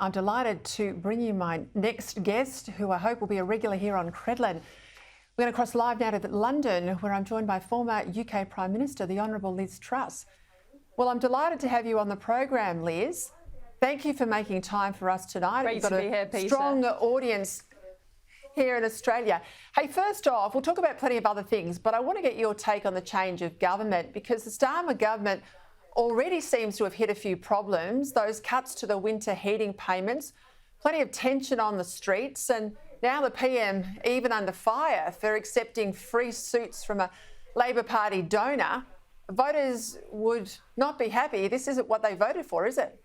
I'm delighted to bring you my next guest, who I hope will be a regular here on Credlin. We're going to cross live now to London, where I'm joined by former UK Prime Minister, the Honourable Liz Truss. Well, I'm delighted to have you on the program, Liz. Thank you for making time for us tonight. Great to be here, Peter. Strong audience here in Australia. Hey, first off, we'll talk about plenty of other things, but I want to get your take on the change of government, because the Starmer government already seems to have hit a few problems. Those cuts to the winter heating payments, plenty of tension on the streets, and now the PM even under fire for accepting free suits from a Labor Party donor. Voters would not be happy. This isn't what they voted for, is it?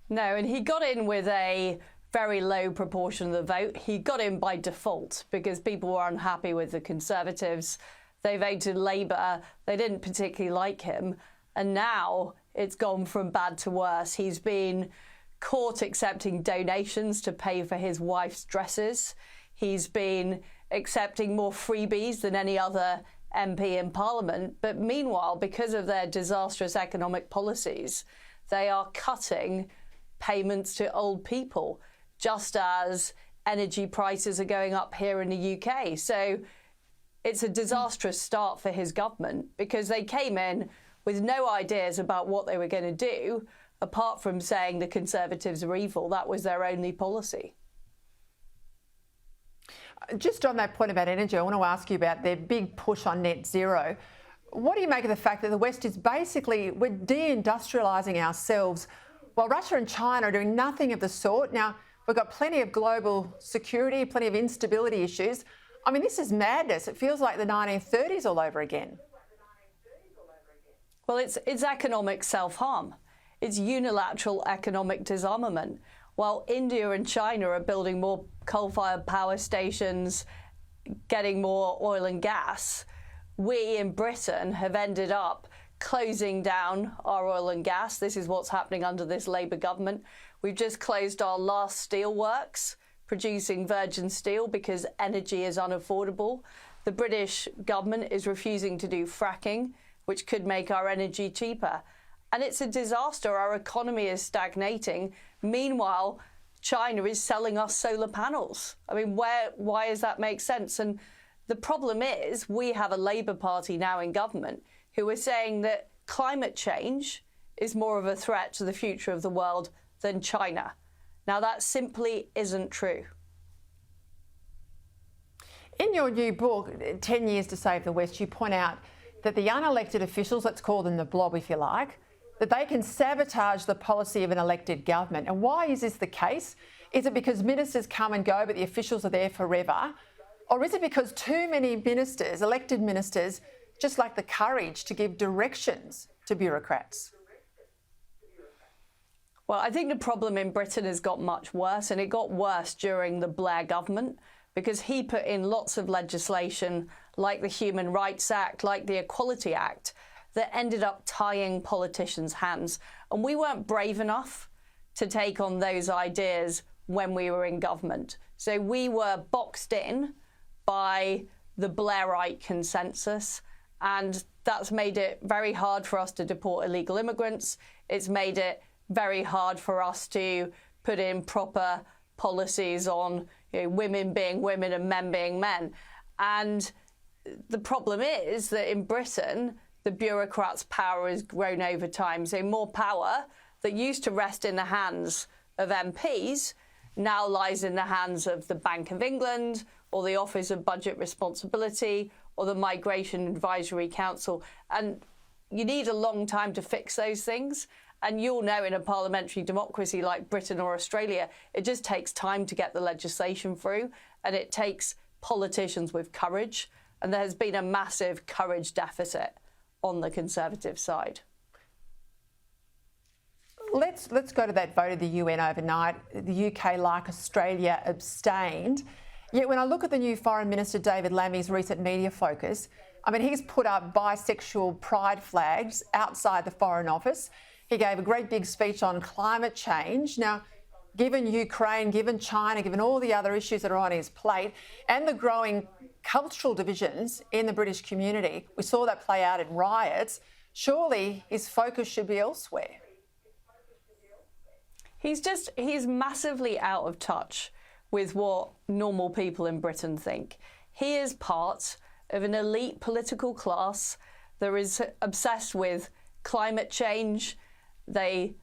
No, and he got in with a very low proportion of the vote. He got in by default because people were unhappy with the Conservatives. They voted Labour. They didn't particularly like him. And now it's gone from bad to worse. He's been caught accepting donations to pay for his wife's dresses. He's been accepting more freebies than any other MP in Parliament. But meanwhile, because of their disastrous economic policies, they are cutting payments to old people, just as energy prices are going up here in the UK. So it's a disastrous start for his government, because they came in with no ideas about what they were going to do, apart from saying the Conservatives are evil. That was their only policy. Just on that point about energy, I want to ask you about their big push on net zero. What do you make of the fact that the West is basically, we're deindustrialising ourselves, while Russia and China are doing nothing of the sort? Now, we've got plenty of global security, plenty of instability issues. I mean, this is madness. It feels like the 1930s all over again. Well, it's economic self-harm. It's unilateral economic disarmament. While India and China are building more coal-fired power stations, getting more oil and gas, we in Britain have ended up closing down our oil and gas. This is what's happening under this Labour government. We've just closed our last steel works, producing virgin steel, because energy is unaffordable. The British government is refusing to do fracking, which could make our energy cheaper. And it's a disaster. Our economy is stagnating. Meanwhile, China is selling us solar panels. I mean, why does that make sense? And the problem is, we have a Labour Party now in government who are saying that climate change is more of a threat to the future of the world than China. Now, that simply isn't true. In your new book, 10 Years to Save the West, you point out that the unelected officials, let's call them the blob if you like, that they can sabotage the policy of an elected government. And why is this the case? Is it because ministers come and go but the officials are there forever? Or is it because too many ministers, elected ministers, just lack the courage to give directions to bureaucrats? Well, I think the problem in Britain has got much worse, and it got worse during the Blair government, because he put in lots of legislation like the Human Rights Act, like the Equality Act, that ended up tying politicians' hands. And we weren't brave enough to take on those ideas when we were in government. So we were boxed in by the Blairite consensus, and that's made it very hard for us to deport illegal immigrants. It's made it very hard for us to put in proper policies on, women being women and men being men. And the problem is that in Britain, the bureaucrats' power has grown over time. So more power that used to rest in the hands of MPs now lies in the hands of the Bank of England, or the Office of Budget Responsibility, or the Migration Advisory Council. And you need a long time to fix those things. And you'll know, in a parliamentary democracy like Britain or Australia, it just takes time to get the legislation through, and it takes politicians with courage. And there has been a massive courage deficit on the Conservative side. Let's go to that vote of the UN overnight. The UK, like Australia, abstained. Yet when I look at the new Foreign Minister David Lammy's recent media focus, I mean, he's put up bisexual pride flags outside the Foreign Office. He gave a great big speech on climate change. Now, given Ukraine, given China, given all the other issues that are on his plate, and the growing cultural divisions in the British community, we saw that play out in riots, surely his focus should be elsewhere. He's massively out of touch with what normal people in Britain think. He is part of an elite political class that is obsessed with climate change. They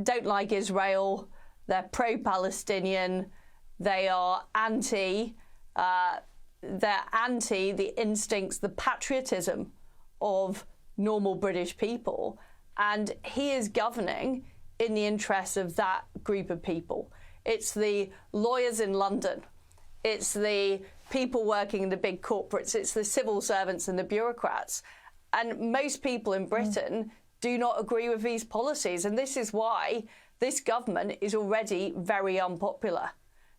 don't like Israel. They're pro-Palestinian. They are they're anti the instincts, the patriotism of normal British people. And he is governing in the interests of that group of people. It's the lawyers in London. It's the people working in the big corporates. It's the civil servants and the bureaucrats. And most people in Britain do not agree with these policies. And this is why this government is already very unpopular.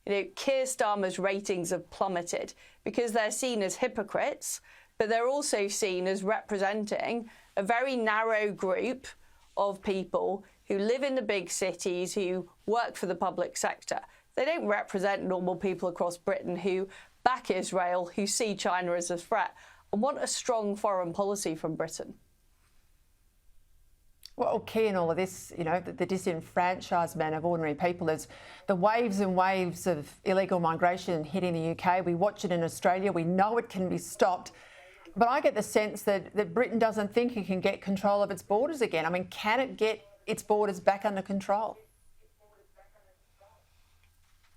You know, Keir Starmer's ratings have plummeted because they're seen as hypocrites, but they're also seen as representing a very narrow group of people who live in the big cities, who work for the public sector. They don't represent normal people across Britain who back Israel, who see China as a threat and want a strong foreign policy from Britain. Well, key in all of this, you know, the disenfranchisement of ordinary people is the waves and waves of illegal migration hitting the UK. We watch it in Australia. We know it can be stopped. But I get the sense that Britain doesn't think it can get control of its borders again. I mean, can it get its borders back under control?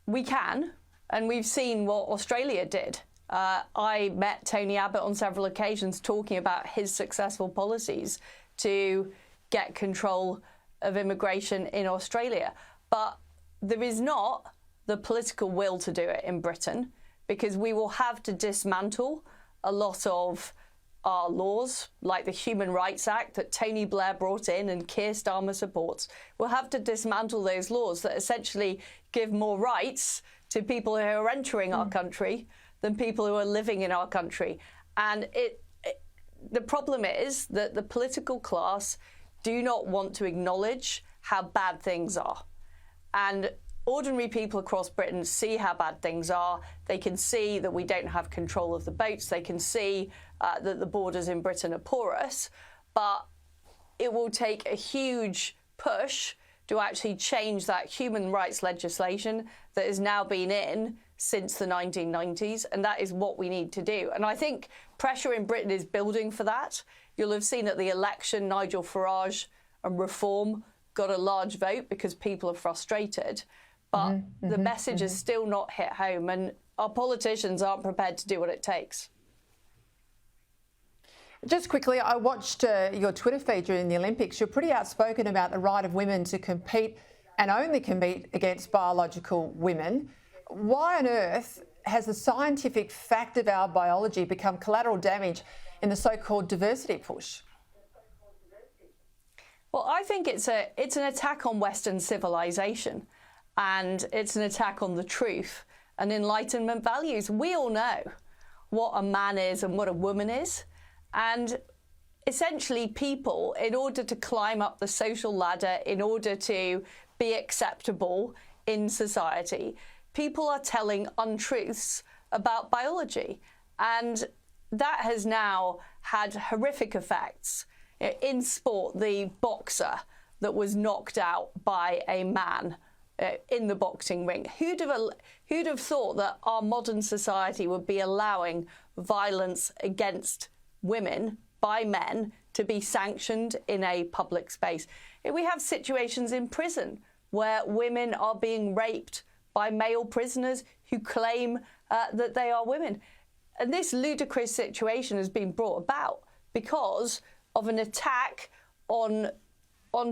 We can, and we've seen what Australia did. I met Tony Abbott on several occasions talking about his successful policies to get control of immigration in Australia. But there is not the political will to do it in Britain, because we will have to dismantle a lot of our laws, like the Human Rights Act that Tony Blair brought in and Keir Starmer supports. We'll have to dismantle those laws that essentially give more rights to people who are entering our country than people who are living in our country. And the problem is that the political class do not want to acknowledge how bad things are. And ordinary people across Britain see how bad things are. They can see that we don't have control of the boats. They can see that the borders in Britain are porous. But it will take a huge push to actually change that human rights legislation that has now been in since the 1990s. And that is what we need to do. And I think pressure in Britain is building for that. You'll have seen at the election, Nigel Farage and Reform got a large vote because people are frustrated. But the message has still not hit home, and our politicians aren't prepared to do what it takes. Just quickly, I watched your Twitter feed during the Olympics. You're pretty outspoken about the right of women to compete and only compete against biological women. Why on earth has the scientific fact of our biology become collateral damage in the so-called diversity push? Well, I think it's an attack on Western civilization. And it's an attack on the truth and Enlightenment values. We all know what a man is and what a woman is. And essentially people, in order to climb up the social ladder, in order to be acceptable in society, people are telling untruths about biology. And that has now had horrific effects. In sport, the boxer that was knocked out by a man in the boxing ring. Who'd have thought that our modern society would be allowing violence against women by men to be sanctioned in a public space? We have situations in prison where women are being raped by male prisoners who claim that they are women. And this ludicrous situation has been brought about because of an attack on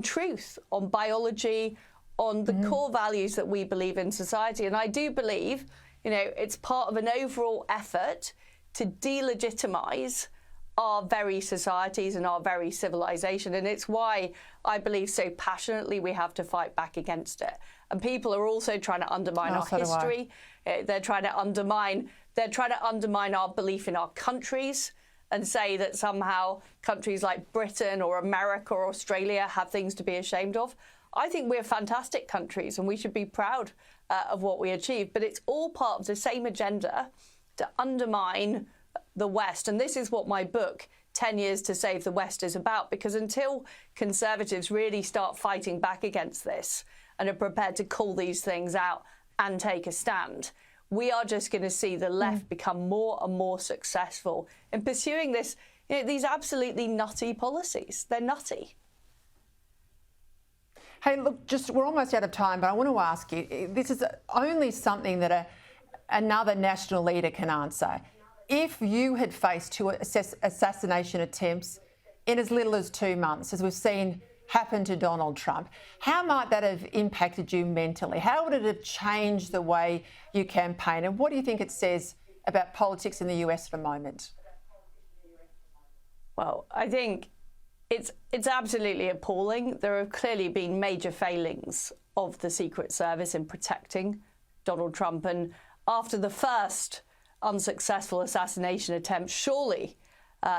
truth, on biology, on the core values that we believe in society. And I do believe, you know, it's part of an overall effort to delegitimize our very societies and our very civilization. And it's why I believe so passionately we have to fight back against it. And people are also trying to undermine our history. They're trying to undermine our belief in our countries and say that somehow countries like Britain or America or Australia have things to be ashamed of. I think we're fantastic countries and we should be proud of what we achieve. But it's all part of the same agenda to undermine the West. And this is what my book, 10 Years to Save the West, is about. Because until Conservatives really start fighting back against this and are prepared to call these things out and take a stand. We are just going to see the left become more and more successful in pursuing this, these absolutely nutty policies. They're nutty. Hey, look, we're almost out of time, but I want to ask you, this is only something that another national leader can answer. If you had faced two assassination attempts in as little as 2 months, as we've seen happen to Donald Trump, how might that have impacted you mentally? How would it have changed the way you campaign? And what do you think it says about politics in the US at the moment? Well, I think it's absolutely appalling. There have clearly been major failings of the Secret Service in protecting Donald Trump. And after the first unsuccessful assassination attempt, surely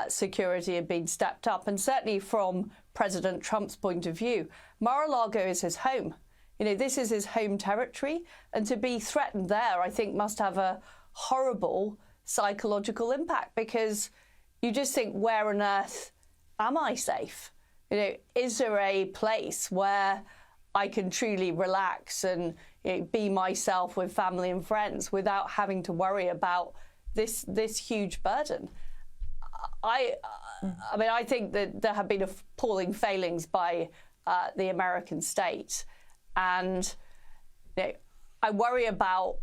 security had been stepped up. And certainly from President Trump's point of view, Mar-a-Lago is his home. This is his home territory. And to be threatened there, I think, must have a horrible psychological impact, because you just think, where on earth am I safe? Is there a place where I can truly relax and be myself with family and friends without having to worry about this huge burden? I mean, I think that there have been appalling failings by the American state, and I worry about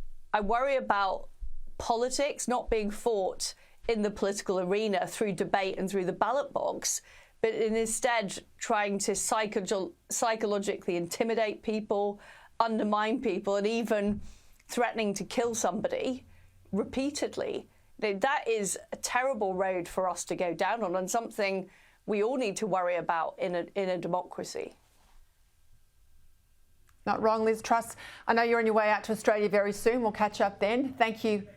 politics not being fought in the political arena through debate and through the ballot box, but instead trying to psychologically intimidate people, undermine people, and even threatening to kill somebody repeatedly. That is a terrible road for us to go down on, and something we all need to worry about in a democracy. Not wrong, Liz Truss. I know you're on your way out to Australia very soon. We'll catch up then. Thank you